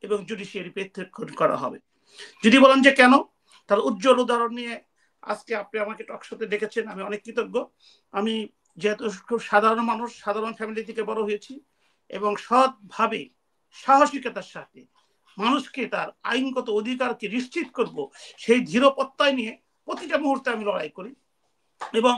এবং জুডিশিয়ারি প্রত্যাখ্যান করা হবে। যদি বলেন যে কেন, তার উজ্জ্বল উদাহরণ নিয়ে আজকে আপনি আমাকে টকশোতে ডেকেছেন, আমি অনেক কৃতজ্ঞ। আমি যেহেতু খুব সাধারণ মানুষ, সাধারণ ফ্যামিলি থেকে বড় হয়েছি এবং সৎভাবে সাহসিকতার সাথে মানুষকে তার আইনগত অধিকারকে নিশ্চিত করব সেই দৃঢ় প্রত্যয় নিয়ে প্রতিটা মুহূর্তে আমি লড়াই করি। এবং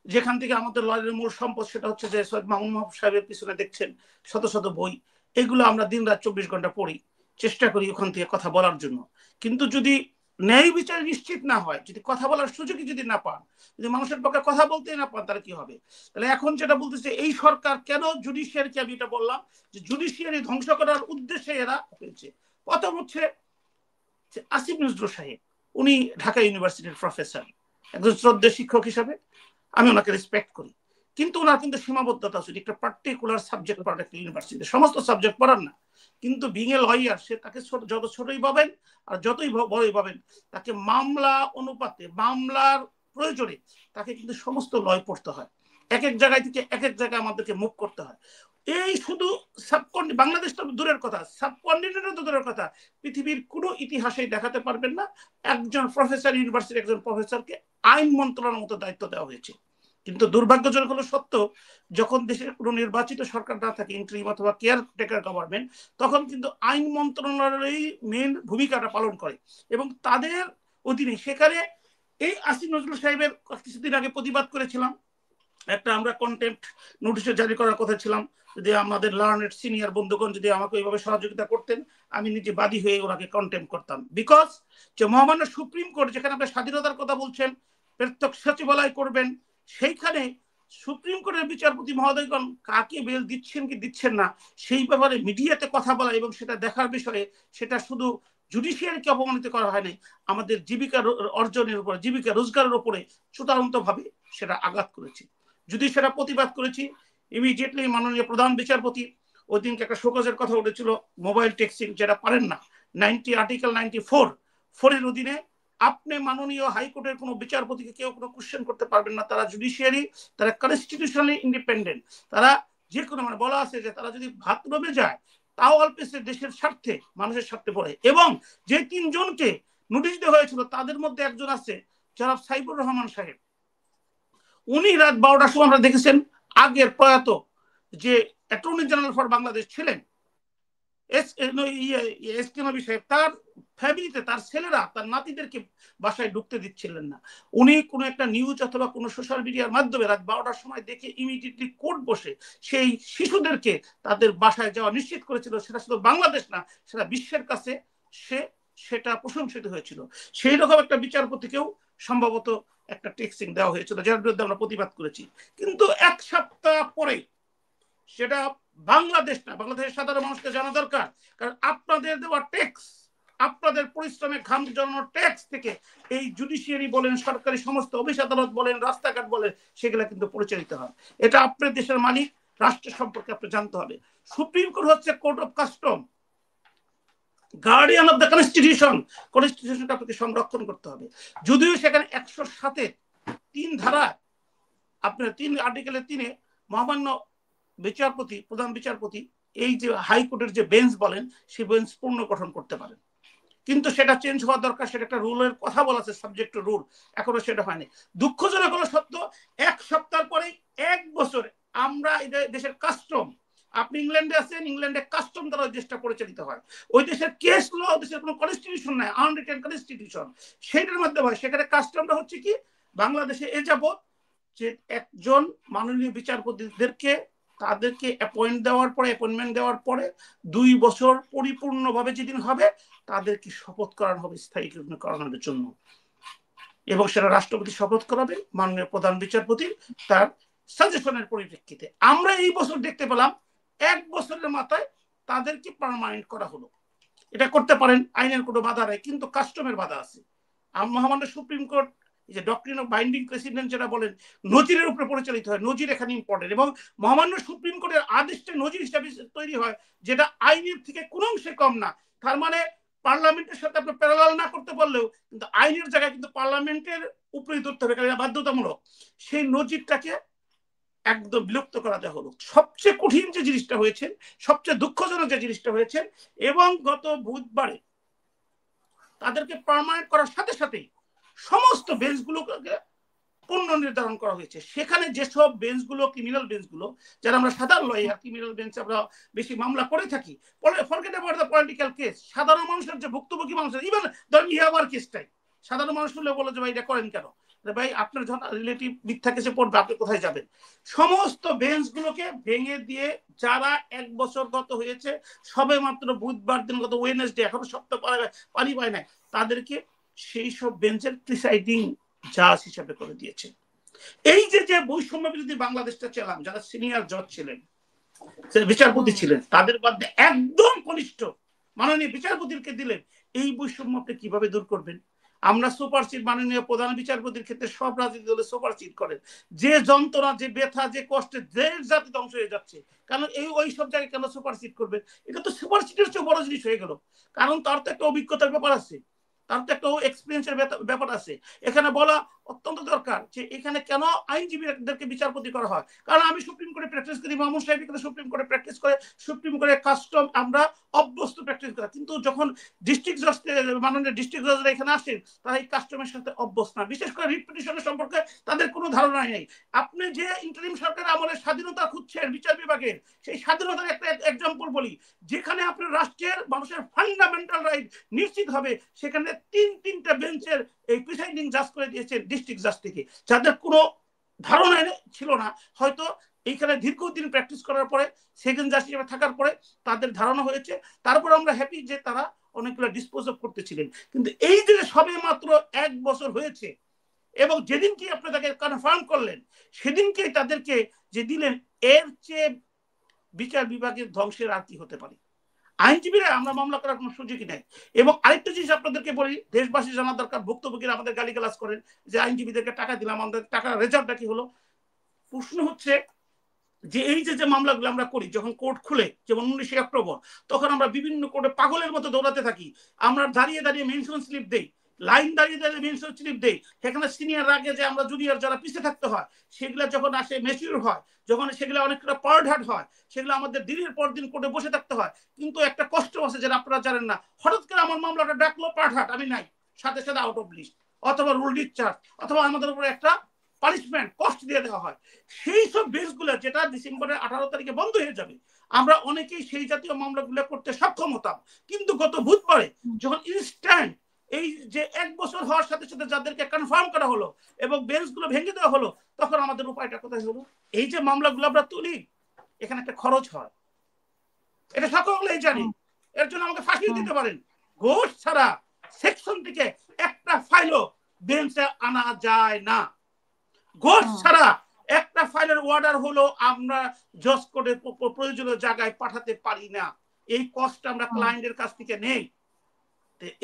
যেখান থেকে আমাদের লড়াইয়ের মূল সম্পদ সেটা হচ্ছে যে সৈয়দ মামুন মাহবুব সাহেবের পিছনে দেখছেন শত শত বই, এগুলো আমরা দিন রাত 24 ঘন্টা পড়ি, চেষ্টা করি ওখান থেকে কথা বলার জন্য। কিন্তু যদি ন্যায় বিচার নিশ্চিত না হয়, যদি কথা বলার সুযোগই যদি না পান, যদি মানুষের পক্ষে কথা বলতেই না পান, তাহলে কি হবে? তাহলে এখন যেটা বলতেছে এই সরকার কেন জুডিশিয়ারিকে, আমি এটা বললাম যে জুডিশিয়ারি ধ্বংস করার উদ্দেশ্যে এরা হয়েছে। প্রথম হচ্ছে আসিফ নজরুল সাহেব, উনি ঢাকা ইউনিভার্সিটির প্রফেসর, একজন শ্রদ্ধেয় শিক্ষক হিসাবে আমি ওনাকে রেসপেক্ট করি, কিন্তু ওনার কিন্তু সীমাবদ্ধতা আছে, একটা পার্টিকুলার সাবজেক্ট পড়ার একটা ইউনিভার্সিটি, সমস্ত সাবজেক্ট পড়ার না। কিন্তু বিং এ লয়ার, সে তাকে যত ছোটই পাবেন আর যতই বড়ই পাবেন, তাকে মামলা অনুপাতে, মামলার প্রয়োজনে তাকে কিন্তু সমস্ত লয় পড়তে হয়। এক এক জায়গায় থেকে এক এক জায়গায় আমাদেরকে মুভ করতে হয়। এই শুধু বাংলাদেশ তো দূরের কথা, সাবকন্টিনেন্টও তো দূরের কথা, পৃথিবীর কোনো ইতিহাসেই দেখাতে পারবেন না একজন প্রফেসর, ইউনিভার্সিটির একজন প্রফেসরকে আইন মন্ত্রণালয়ের মতো দায়িত্ব দেওয়া হয়েছে। কিন্তু দুর্ভাগ্যজনক হলো সত্য, যখন দেশের কোনো নির্বাচিত সরকার না থাকে, ইন্টারিম অথবা কেয়ারটেকার গভর্নমেন্ট, তখন কিন্তু আইন মন্ত্রণালয়ের মেন ভূমিকাটা পালন করে এবং তাদের অধীনে। সেখানে এই আসিফ নজরুল সাহেবের কিছুদিন আগে প্রতিবাদ করেছিলাম, একটা আমরা কন্টেম্পট নোটিশ জারি করার কথা ছিলাম, যদি আমাদের লার্নেড সিনিয়র বন্ধুগণ যদি আমাকে এইভাবে সহযোগিতা করতেন, আমি নিজে বাদী হয়ে ওনাকে কন্টেম্প করতাম। বিকজ যে মহামান্য সুপ্রিম কোর্ট, যেখানে আপনি স্বাধীনতার কথা বলছেন, প্রত্যক্ষ সচিবালয় করবেন, সেইখানে সুপ্রিম কোর্টের বিচারপতি মহোদয়গণ কাকে বেল দিচ্ছেন কি দিচ্ছেন না সেই ব্যাপারে মিডিয়াতে কথা বলা এবং সেটা দেখার বিষয়ে, সেটা শুধু জুডিশিয়ারিকে অপমানিত করা হয়নি, আমাদের জীবিকা অর্জনের উপরে, জীবিকা রোজগারের উপরে চূড়ান্ত ভাবে সেটা আঘাত করেছে। যদি সেটা প্রতিবাদ করেছি, ইমিডিয়েটলি মাননীয় প্রধান বিচারপতি, ওই দিনকে একটা শোকজের কথা উঠেছিল মোবাইল টেক্সিং, যেটা পারেন না, আর্টিকেল 94 এর অধীনে আপনি মাননীয় হাইকোর্টের কোনো বিচারপতিকে কেউ কোনো কোশ্চেন করতে পারবেন না। তারা জুডিশিয়ারি, তারা কনস্টিটিউশনালি ইন্ডিপেন্ডেন্ট, তারা যে কোনো, মানে বলা আছে যে তারা যদি বাথরুমে যায় তাও অল্পেসে দেশের স্বার্থে, মানুষের স্বার্থে পড়ে। এবং যে 3 জনকে নোটিশ দেওয়া হয়েছিল তাদের মধ্যে একজন আছে জনাব সাইফুর রহমান সাহেব, উনি রাত 12টার সময় আমরা দেখেছেন আগের প্রয়াত যে অ্যাটর্নি জেনারেল ফর বাংলাদেশ ছিলেন এস কে নবী সাহেব, তার ফ্যামিলিতে তার ছেলেরা, তার নাতিদেরকে বাসায় ঢুকতে দিচ্ছিলেন না। উনি কোনো একটা নিউজ অথবা কোনো সোশ্যাল মিডিয়ার মাধ্যমে রাত 12টার সময় দেখে ইমিডিয়েটলি কোর্ট বসে সেই শিশুদেরকে তাদের বাসায় যাওয়া নিশ্চিত করেছিল। সেটা শুধু বাংলাদেশ না, সেটা বিশ্বের কাছে সেটা প্রশংসিত হয়েছিল। সেই রকম একটা বিচারপতিকেও সম্ভবত একটা টেক্সিং দেওয়া হয়েছিল, যার বিরুদ্ধে আমরা প্রতিবাদ করেছি। কিন্তু 1 সপ্তাহ পরে, সেটা বাংলাদেশ না, বাংলাদেশের সাধারণ মানুষকে জানা দরকার, কারণ আপনাদের দেওয়া ট্যাক্স, আপনাদের পরিশ্রমে ঘাম জড়ানোর ট্যাক্স থেকে এই জুডিশিয়ারি বলেন, সরকারি সমস্ত অফিস আদালত বলেন, রাস্তাঘাট বলেন, সেগুলো কিন্তু পরিচালিত হয়। এটা আপনার দেশের মালিক, রাষ্ট্র সম্পর্কে আপনি জানতে হবে। সুপ্রিম কোর্ট হচ্ছে court of custom, guardian of the constitution, কনস্টিটিউশনটা আপনাকে সংরক্ষণ করতে হবে। যদিও সেখানে 107 3 ধারা, আপনার 3 আর্টিকেলে 3 মহামান্য বিচারপতি, প্রধান বিচারপতি এই যে হাইকোর্টের যে বেঞ্চ বলেন, সেই বেঞ্চ পুনর্গঠন করতে পারেন, কিন্তু সেটা চেঞ্জ হওয়া দরকার। সেটা একটা রুলের কথা বলা আছে, সাবজেক্ট রুল, এখনো সেটা হয়নি। দুঃখজনক হলো সত্য, 1 সপ্তাহ পরে 1 বছরে আমরা দেশের কাস্টম, আপনি ইংল্যান্ডে আছেন, ইংল্যান্ডে কাস্টম দ্বারা দেশটা পরিচালিত হয়, ওই দেশের কেস ল, দেশের কোনো কনস্টিটিউশন নাই, আনরিটেন কনস্টিটিউশন, সেটার মাধ্যমে হয়। সেখানে কাস্টমটা হচ্ছে কি, বাংলাদেশে এ যাবত যে একজন মাননীয় বিচারপতিদেরকে তাদেরকে অ্যাপয়েন্টমেন্ট দেওয়ার পরে 2 বছর পরিপূর্ণভাবে যেদিন হবে তাদেরকে শপথ করানো হবে স্থায়ীকরণের জন্য, এবং সেটা রাষ্ট্রপতি শপথ করাবে মাননীয় প্রধান বিচারপতি তার সাজেশনের পরিপ্রেক্ষিতে। আমরা এই বছর দেখতে পেলাম 1 বছরের মাথায় তাদেরকে পার্মানেন্ট করা হলো। এটা করতে পারেন, আইনের কোনো বাধা নেই, কিন্তু কাস্টমের বাধা আছে। মহামান্য সুপ্রিম কোর্ট যে ডক্ট্রিন অফ বাইন্ডিং প্রেসিডেন্ট যেটা বলেন, নজিরের উপরে পরিচালিত হয়, নজির এখানে ইম্পর্টেন্ট, এবং মহামান্য সুপ্রিম কোর্টের আদেশটা নজির হিসাবে তৈরি হয়, যেটা আইনের থেকে কোনো অংশে কম না। তার মানে পার্লামেন্টের সাথে আপনি প্যারালাল না করতে পারলেও কিন্তু আইনের জায়গায় কিন্তু পার্লামেন্টের উপরেই ধরতে হবে, কারণ এটা বাধ্যতামূলক। সেই নজিরটাকে একদম বিলুপ্ত করা দেওয়া হলো। সবচেয়ে কঠিন যে জিনিসটা হয়েছে, সবচেয়ে দুঃখজনক যে জিনিসটা হয়েছে, এবং গত বুধবারে তাদেরকে পার্মানেন্ট করার সাথে সাথে সমস্ত বেঞ্চগুলোকে পুনর্নির্ধারণ করা হয়েছে। সেখানে যেসব বেঞ্চগুলো ক্রিমিনাল বেঞ্চগুলো, যারা আমরা সাধারণ লয়ার, ক্রিমিনাল বেঞ্চে আমরা বেশি মামলা করে থাকি, forget about the political case, সাধারণ মানুষের যে ভুক্তভোগী মানুষের, ইভেন ধরেন ইয়াবার কেসটাই সাধারণ মানুষ হলে বলে যে ভাই এটা করেন কেন, ভাই আপনার যখন রিলেটিভ মিথ্যা কেসে পড়বে আপনি কোথায় যাবেন। সমস্ত বেঞ্চগুলোকে ভেঙে দিয়ে যারা 1 বছর গত হয়েছে, সবে মাত্র বুধবার দিন, গত ওয়েডনেসডে, এখনো সপ্তাহ পানি পায় নাই, তাদেরকে সেই সব বেঞ্চের প্রিসাইডিং জাজ হিসাবে করে দিয়েছে। এই যে যে বৈষম্য বিরোধী বাংলাদেশটা চালাম, যারা সিনিয়র জজ ছিলেন, বিচারপতি ছিলেন, তাদের মধ্যে একদম কনিষ্ঠ মাননীয় বিচারপতিকে দিলেন, এই বৈষম্য আপনি কিভাবে দূর করবেন? আমরা সুপারসিড, মাননীয় প্রধান বিচারপতির ক্ষেত্রে সব রাজনীতি দলে সুপারসিড করেন। যে যন্ত্রণা, যে ব্যথা, যে কষ্টে দেশ জাতি ধ্বংস হয়ে যাচ্ছে, কারণ এই ওই সব জায়গায় কেন সুপারসিড করবে? এটা তো সুপারসিডের চেয়ে বড় জিনিস হয়ে গেল, কারণ তার তো একটা অভিজ্ঞতার ব্যাপার আছে, তার তো একটা এক্সপিরিয়েন্সের ব্যাপার আছে। এখানে বলা অত্যন্ত দরকার যে এখানে কেন আইনজীবীদেরকে বিচারপতি করা হয়। কারণ আমি সুপ্রিম কোর্টে প্র্যাকটিস করি, মামুন সাহেব এখানে সুপ্রিম কোর্টে প্র্যাকটিস করে, সুপ্রিম কোর্টে কাস্টম আমরা অভ্যস্ত প্র্যাকটিস করা, কিন্তু যখন ডিস্ট্রিক্ট জজ, মাননীয় ডিস্ট্রিক্ট জজরা এখানে আসেন, তারা এই কাস্টমের সাথে অভ্যস্ত না, বিশেষ করে রিট পিটিশনের সম্পর্কে তাদের কোনো ধারণা নেই। আপনি যে ইন্টারিম সরকার আমলে স্বাধীনতা খুঁজছেন বিচার বিভাগের, সেই স্বাধীনতার একটা এক্সাম্পল বলি, যেখানে আপনার রাষ্ট্রের মানুষের ফান্ডামেন্টাল রাইট নিশ্চিত হবে, সেখানে তিনটা বেঞ্চের এই প্রিসাইডিং জাজ করে দিয়েছেন ডিস্ট্রিক্ট জাজ থেকে, যাদের কোনো ধারণা ছিল না। হয়তো এইখানে দীর্ঘদিন প্র্যাকটিস করার পরে, সেকেন্ড জাজ হিসেবে থাকার পরে তাদের ধারণা হয়েছে। তারপর আমরা হ্যাপি যে তারা অনেকগুলো ডিসপোজ অফ করতেছিলেন। কিন্তু এই যে সবে মাত্র 1 বছর হয়েছে, এবং যেদিনকে আপনি তাকে কনফার্ম করলেন, সেদিনকে তাদেরকে যে দিলেন, এর চেয়ে বিচার বিভাগের ধ্বংসের আর কি হতে পারে? আইনজীবীরা আমরা মামলা করার কোনো সুযোগই নেই। এবং আরেকটা জিনিস আপনাদেরকে বলি, দেশবাসী জানা দরকার, ভুক্তভোগীরা আমাদের গালিগালাজ করেন যে আইনজীবীদেরকে টাকা দিলাম, আমাদের টাকার রেজাল্টটা কি হলো? প্রশ্ন হচ্ছে যে এই যে মামলাগুলো আমরা করি, যখন কোর্ট খুলে, যেমন 19 অক্টোবর, তখন আমরা বিভিন্ন কোর্টে পাগলের মতো দৌড়াতে থাকি। আমরা দাঁড়িয়ে দাঁড়িয়ে মেনশন স্লিপ দেই, লাইন দাঁড়িয়ে দাঁড়িয়ে মেনশন স্লিপ দেই। সেখানে সিনিয়র আগে যে আমরা জুনিয়র যারা পিছিয়ে থাকতে হয়, সেগুলো যখন আসে ম্যাচিউর হয়, যখন সেগুলো অনেকটা পার্ড হার্ড হয়, সেগুলো আমাদের দিনের পর দিন কোর্টে বসে থাকতে হয়। কিন্তু একটা কষ্ট আছে যেটা আপনারা জানেন না, হঠাৎ করে আমার মামলাটা ডাকলো, পার্ড হার্ড, আমি নাই, সাথে সাথে আউট অফ লিস্ট, অথবা রুল ডিসচার্জ, অথবা আমাদের উপরে একটা পানিশমেন্ট, কষ্ট দিয়ে দেওয়া হয়। সেই সব বেঞ্চগুলো যেটা ডিসেম্বরের 18 তারিখে বন্ধ হয়ে যাবে, আমরা অনেকেই সেই জাতীয় মামলাগুলো করতে সক্ষম হতাম। কিন্তু গত বুধবারে যখন ইনস্ট্যান্ট এই যে 1 বছর হওয়ার সাথে সাথে যাদেরকে কনফার্ম করা হলো এবং বেঞ্চগুলো ভেঙে দেওয়া হলো, তখন আমাদের উপায়টা কোথায় হলো? এই যে মামলাগুলো আমরা তুলি, এখানে একটা খরচ হয়, এটা সকলেই জানি। এর জন্য আমাকে ফাঁসি দিতে পারেন, ঘোষ ছাড়া সেকশন থেকে একটা ফাইলও বেঞ্চে আনা যায় না। ঘোষ ছাড়া একটা ফাইলের অর্ডার হলো আমরা জজ কোর্টের প্রয়োজনীয় জায়গায় পাঠাতে পারি না। এই কষ্ট আমরা ক্লায়েন্টের কাছ থেকে নেই।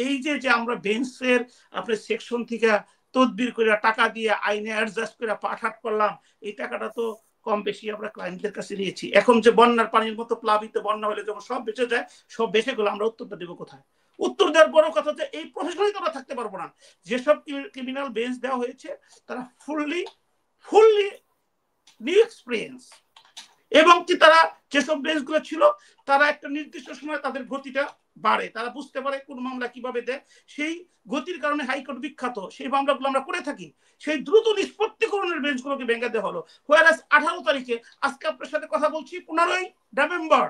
এই যে আমরা বেঞ্চের আপনার সেকশন থেকে তদবির করে টাকা দিয়ে আইনে অ্যাডজাস্ট করে পাঠাট করলাম, এই টাকাটা তো কম বেশি আমরা ক্লায়েন্টদের কাছে নিয়েছি। এখন যে বন্যার পানির মতো প্লাবিত বন্যা হলে যখন সব বেঁচে যায়, সব বেঁচে গেলো, আমরা উত্তরটা দেবো কোথায়? উত্তর দেওয়ার বড় কথা হচ্ছে এই প্রফেশনালি আমরা থাকতে পারবো না। যেসব ক্রিমিনাল বেঞ্চ দেওয়া হয়েছে তারা ফুললি নিউ এক্সপিরিয়েন্স, এবং কি তারা যেসব বেঞ্চগুলো ছিল, তারা একটা নির্দিষ্ট সময় তাদের গতিটা বাড়ে, তারা বুঝতে পারে কোন মামলা কিভাবে দেয়, সেই গতির কারণে হাইকোর্ট বিখ্যাত। সেই মামলাগুলো আমরা করে থাকি, সেই দ্রুত নিষ্পত্তিকরণের বেঞ্চগুলোকে ভেঙে দেওয়া হলো। হোয়ারাস 18 তারিখে, আজকে আপনার সাথে কথা বলছি 15ই নভেম্বর,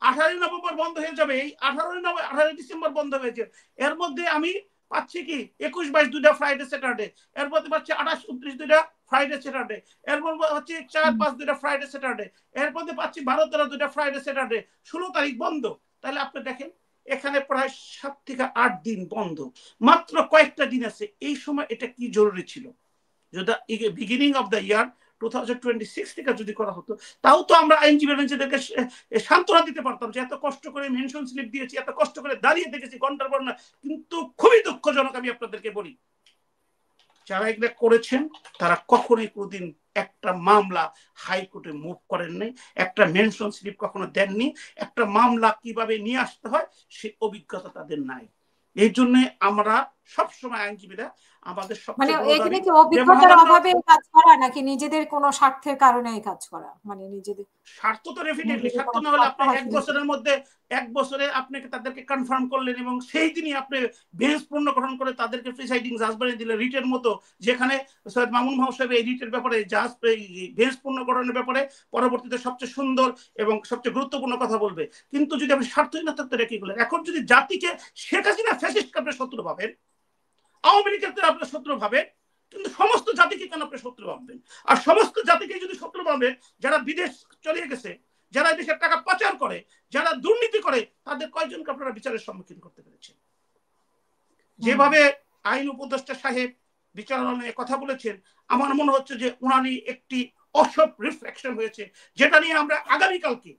18 নভেম্বর বন্ধ হয়ে যাবে, এই 18 ডিসেম্বর বন্ধ হয়েছে। এর মধ্যে আমি পাচ্ছি কি 21, 22 দুইটা ফ্রাইডে স্যাটারডে, এর মধ্যে পাচ্ছি 28, 29 দুইটা ফ্রাইডে স্যাটারডে, এর মধ্যে পাচ্ছি 4, 5 দুইটা ফ্রাইডে স্যাটারডে, এর মধ্যে পাচ্ছি 12, 13 দুইটা ফ্রাইডে স্যাটারডে, 16 তারিখ বন্ধ। তাহলে আপনি দেখেন এখানে প্রায় 7 থেকে 8 দিন বন্ধ, মাত্র কয়েকটা দিন আছে। এই সময় এটা কি জরুরি ছিল? যদি বিগিনিং অফ দ্য ইয়ার 2026 থেকে যদি করা হতো, তাও তো আমরা আইনজীবীদেরকে সান্ত্বনা দিতে পারতাম যে এত কষ্ট করে মেনশন স্লিপ দিয়েছি, এত কষ্ট করে দাঁড়িয়ে দেখেছি ঘন্টার পর না। কিন্তু খুবই দুঃখজনক, আমি আপনাদেরকে বলি, যারা এগুলো করেছেন তারা কখনোই কোনোদিন একটা মামলা হাইকোর্টে মুভ করেন নাই, একটা মেনশন স্লিপ কখনো দেননি, একটা মামলা কিভাবে নিয়ে আসতে হয় সে অভিজ্ঞতা তাদের নাই। এই জন্য আমরা সবসময় আইনজীবীরা আমাদের সবচেয়ে বড় দাবি কি অভিজ্ঞতার অভাবে কাজ করা নাকি নিজেদের কোনো স্বার্থের কারণে কাজ করা, মানে নিজেদের স্বার্থ তো ডেফিনেটলি স্বার্থ না হলে আপনি এক বছরে আপনি তাদেরকে কনফার্ম করলেন এবং সেই দিনই আপনি বেঞ্চ পুনর্গঠন করে তাদেরকে প্রিসাইডিং জাজ বানিয়ে দিলেন রিটের মতো, যেখানে সৈয়দ মামুন মাহমুদ সাহেব এই রিটের ব্যাপারে জাজ বেঞ্চ পুনর্গঠনের ব্যাপারে পরবর্তীতে সবচেয়ে সুন্দর এবং সবচেয়ে গুরুত্বপূর্ণ কথা বলবে। কিন্তু যদি আপনি স্বার্থহীন না থাকতে রেখে গেলেন, এখন যদি জাতিকে শেখ হাসিনা ফ্যাসিস্টকে আপনি শত্রু ভাবেন, আওয়ামী লীগকে আপনি শত্রু ভাবেন, কিন্তু সমস্ত জাতিকে কেন আপনি শত্রু ভাববেন? আর সমস্ত জাতিকে যদি শত্রু ভাবেন, যারা বিদেশ চলে গেছে, যারা দেশের টাকা পাচার করে, যারা দুর্নীতি করে, তাদের কয়জনকে আপনারা বিচারের সম্মুখীন করতে পেরেছেন? যেভাবে আইন উপদেষ্টা সাহেব বিচারালয়ে কথা বলেছেন, আমার মনে হচ্ছে যে উনারই একটি অসৎ রিফ্লেকশন হয়েছে, যেটা নিয়ে আমরা আগামীকালকে,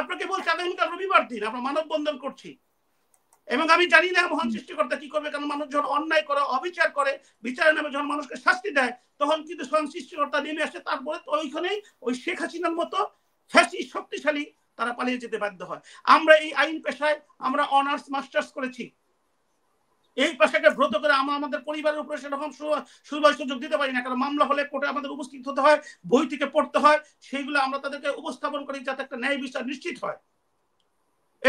আপনাকে বলছি আগামীকাল রবিবার দিন আমরা মানববন্ধন করছি। এবং আমি জানি না মহান সৃষ্টিকর্তা কি করবে, কারণ মানুষ যখন অন্যায় করে, অবিচার করে, বিচারের নামে যখন মানুষকে শাস্তি দেয়, তখন কিন্তু স্বয়ং সৃষ্টিকর্তা নেমে আসে। তারপরে ওইখানেই ওই শেখ হাসিনার মতো ফ্যাসিস্ট শক্তিশালী তারা পালিয়ে যেতে বাধ্য হয়। আমরা এই আইন পেশায় আমরা অনার্স মাস্টার্স করেছি, এই পেশাকে ব্রত করে আমরা আমাদের পরিবারের উপরে সেরকম সুযোগ সুযোগ দিতে পারি না, কারণ মামলা হলে কোর্টে আমাদের উপস্থিত হতে হয়, বই থেকে পড়তে হয়, সেইগুলো আমরা তাদেরকে উপস্থাপন করি যাতে একটা ন্যায় বিচার নিশ্চিত হয়।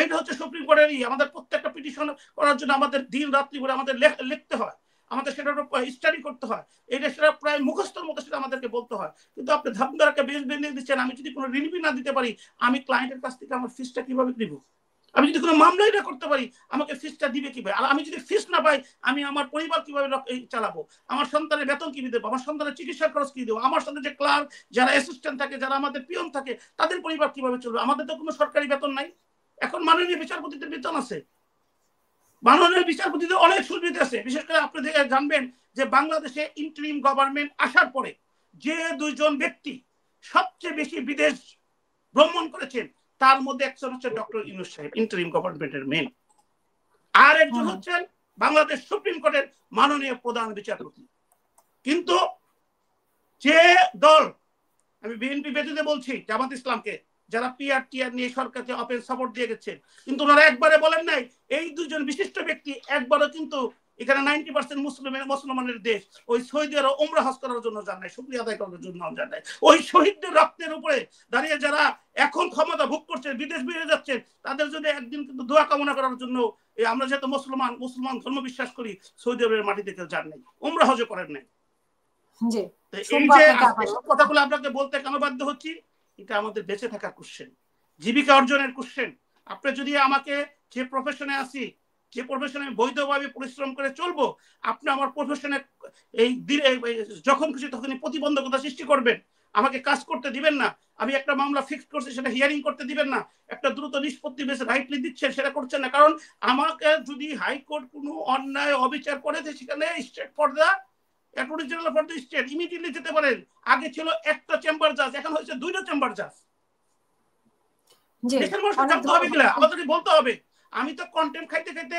এইটা হচ্ছে সুপ্রিম কোর্টেরই, আমাদের প্রত্যেকটা পিটিশন করার জন্য আমাদের দিন রাত্রি করে আমাদের লিখতে হয়, আমাদের সেটার স্টাডি করতে হয়, এটা সেটা প্রায় মুখস্থর মতো সেটা আমাদেরকে বলতে হয়। কিন্তু আপনি ধাপধারাকে বেশ বেঁধে দিচ্ছেন, আমি যদি কোনো রিলিফই না দিতে পারি, আমি ক্লায়েন্টের কাছ থেকে আমার ফিসটা কিভাবে নিব? আমি যদি কোনো মামলাই না করতে পারি, আমাকে ফিসটা দিবে কিভাবে? আর আমি যদি ফিস না পাই, আমি আমার পরিবার কিভাবে চালাবো? আমার সন্তানের বেতন কি দেবো? আমার সন্তানের চিকিৎসার খরচ কি দেবো? আমার সাথে যে ক্লার্ক, যারা অ্যাসিস্ট্যান্ট থাকে, যারা আমাদের পিয়ন থাকে, তাদের পরিবার কিভাবে চলবে? আমাদের তো কোনো সরকারি বেতন নাই। এখন মাননীয় বিচারপতিদের বেতন আছে, মাননীয় বিচারপতিদের অনেক সুবিধা আছে। বিশেষ করে আপনি জানবেন যে বাংলাদেশে ইন্টারিম গভর্নমেন্ট আসার পরে যে দুইজন ব্যক্তি সবচেয়ে বেশি বিদেশ ভ্রমণ করেছেন, তার মধ্যে একজন হচ্ছে ডক্টর ইউনূস সাহেব, ইন্টারিম গভর্নমেন্টের মেন, আর একজন হচ্ছেন বাংলাদেশ সুপ্রিম কোর্টের মাননীয় প্রধান বিচারপতি। কিন্তু যে দল, আমি বিএনপি ব্যতীত বলছি, জামাত ইসলামকে, যারা পিআর টিআর নিয়ে সরকারকে ওপেন সাপোর্ট দিয়ে গেছেন, কিন্তু ওনারা একবারে বলেন নাই, এই দুজন বিশিষ্ট ব্যক্তি একবারও কিন্তু এখানে 90% মুসলমানের দেশ, ওই সৌদি আরব উমরা হজ করার জন্য যান নাই, শুকরিয়া আদায় করার জন্য যান নাই। ওই শহীদদের রক্তের উপরে দাঁড়িয়ে যারা এখন ক্ষমতা ভোগ করছেন, বিদেশ বেরিয়ে যাচ্ছেন, তাদের জন্য একদিন কিন্তু দোয়া কামনা করার জন্য, আমরা যেহেতু মুসলমান ধর্ম বিশ্বাস করি, সৌদি আরবের মাটিতে কেউ যান নাই, উমরা হজও করেন নাই। এই যে কথাগুলো আপনাকে বলতে কেন বাধ্য হচ্ছি, এটা আমাদের বেঁচে থাকার কোশ্চেন, জীবিকা অর্জনের কোশ্চেন। আপনি যদি আমাকে যে প্রফেশনে আছি, যে প্রফেশনে বৈধভাবে পরিশ্রম করে চলবো, আপনি আমার প্রফেশনে এই যখন খুশি তখনই প্রতিবন্ধকতা সৃষ্টি করবেন, আমাকে কাজ করতে দিবেন না। আমি একটা মামলা ফিক্স করছি, সেটা হিয়ারিং করতে দিবেন না। একটা দ্রুত নিষ্পত্তি বেশ রাইটলি দিচ্ছেন, সেটা করছেন না। কারণ আমাকে যদি হাইকোর্ট কোনো অন্যায় অবিচার করে, সেখানে state for the attorney general for the state immediately যেতে পারেন। আগে ছিল একটা চেম্বার জাজ, এখন হয়েছে 2টা চেম্বার জাজ। দেশের মানুষ জানতে হবে কিনা, আমাদেরকে বলতে হবে। আমি তো কন্টেম্প খাইতে খাইতে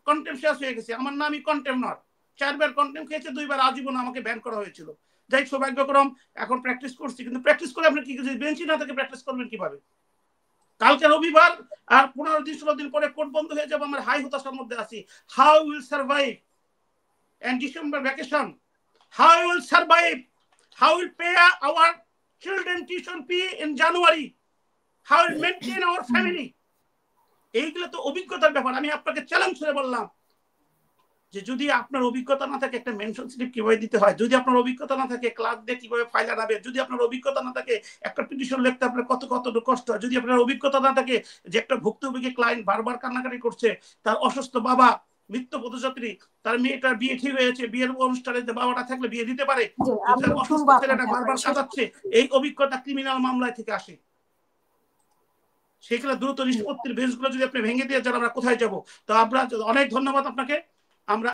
কন্টেম্প শেষ হয়ে গেছে। আমার নামই কন্টেম্প নট, 4বার কন্টেম্প খেয়েছে, 2বার আজীবন আমাকে ব্যান করা হয়েছিল। যাই সৌভাগ্যক্রম এখন প্র্যাকটিস করছি, কিন্তু প্র্যাকটিস করে আপনি কি বেঞ্চি না থেকে প্র্যাকটিস করবেন কিভাবে? কালকে রবিবার, আর 15 দিন 16 দিন পরে কোর্ট বন্ধ হয়ে যাবে, আমরা হাই হতাশার মধ্যে আছি। How will survive and December vacation? How we will survive? How we will pay our children tuition fee in January? How we will maintain our family? এইগুলো তো অভিজ্ঞতার ব্যাপার। আমি আপনাকে চ্যালেঞ্জ করে বললাম যে যদি আপনার অভিজ্ঞতা না থাকে, একটা মেনশন স্লিপ কিভাবে দিতে হয়, যদি আপনার অভিজ্ঞতা না থাকে ক্লার্ক দিয়ে কিভাবে ফাইল আনাবে, যদি আপনার অভিজ্ঞতা না থাকে একটা পিটিশন লিখতে আপনার কত কষ্ট হয়, যদি আপনার অভিজ্ঞতা না থাকে যে একটা ভুক্তভোগী ক্লায়েন্ট বারবার কান্নাকাটি করছে, তার অসুস্থ বাবা, মৃত্যু পথযাত্রী, তার মেয়েটার বিয়ে ঠিক হয়েছে, বিয়ের অনুষ্ঠানে যে বাবাটা থাকলে বিয়ে দিতে পারে, অসুস্থ ছেলেটা বারবার কাঁদাচ্ছে, এই অভিজ্ঞতা ক্রিমিনাল মামলায় থেকে আসে। সেগুলো দ্রুত নিষ্পত্তির বেঞ্চগুলো যদি আপনি ভেঙে দিয়ে যান, আমরা কোথায় যাব? তো আমরা অনেক ধন্যবাদ আপনাকে। আমরা